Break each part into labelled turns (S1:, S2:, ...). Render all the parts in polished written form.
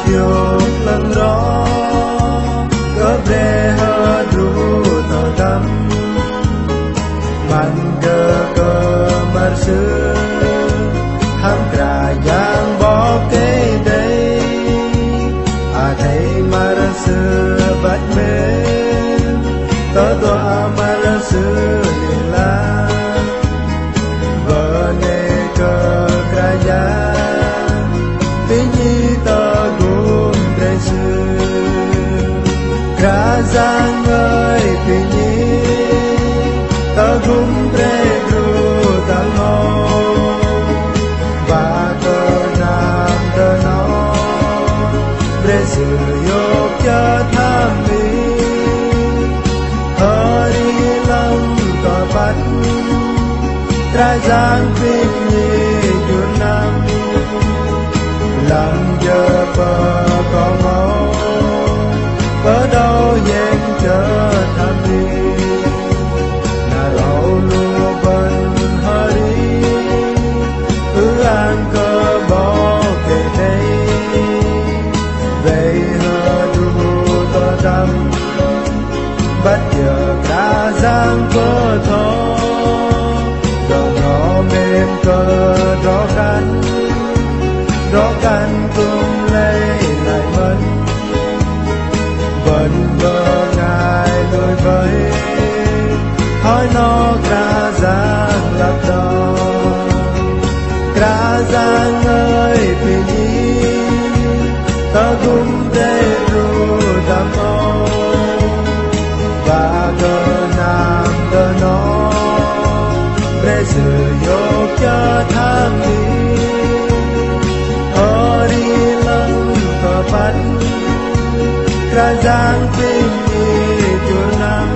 S1: thiêu lần đó có về hơ ru tờ tâm man cơ mar sư ham cả giang bỏ cái đây thấy mar sư bắt mến tớ tòa mar sư liền la vợ nê cơ kerajaan tinggi teguh Yesus kerajaan ơi tinggi teguh Yesus tango và cơ nam tơ nó Yesus yok cho tham mi hari lam cơ bắt kerajaan tinggi junam làm giờ bờ con máu ở đâu dành chờ tham đi là lâu lúa bên hari an cơ bỏ kề đây về hơ ru tơ tâm bắt giờ cả giang vỡ thó đầu nó mềm cơ đó kan tung lấy lại vẫn bơ ngài đôi với hỏi nó cả giang lập đò cả giang ơi vì nhi ta cũng để ru đam mô và cơ nam cơ nó để sự yok cho tham đi kerajaan tinggi junam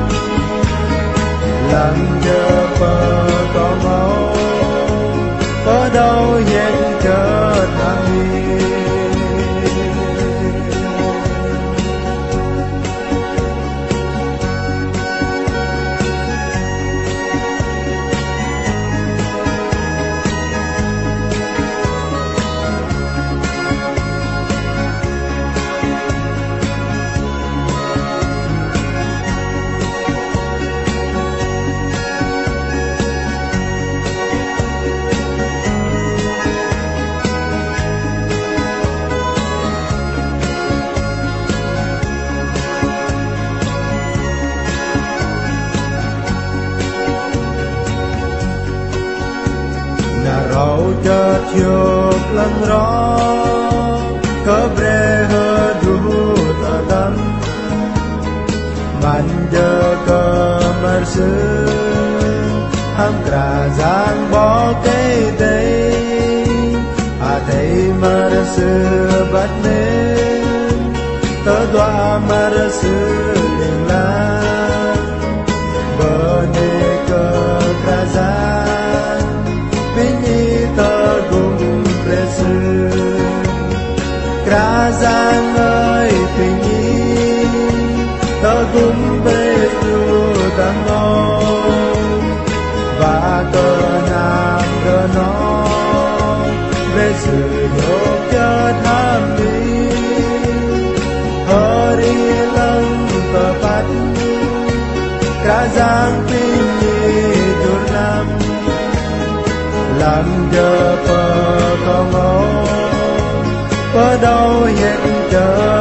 S1: làm giờ bờ có máu có đâu dành cho tham đi rau chợt chụp lần đó có về hơ ru tờ tâm man giờ cơ mar sư ham cả giang bỏ cái đây thấy mar sư bắt mến tớ đoa mar sư liền la bờ nê cơ kerajaan tinggi teguh Yesus kerajaan ơi tinggi teguh Yesus tango và cơ nam cơ nó Yesus yok cho tham đi hari lam tepat kerajaan tinggi junam làm giờ bờ con máu có đâu dành chờ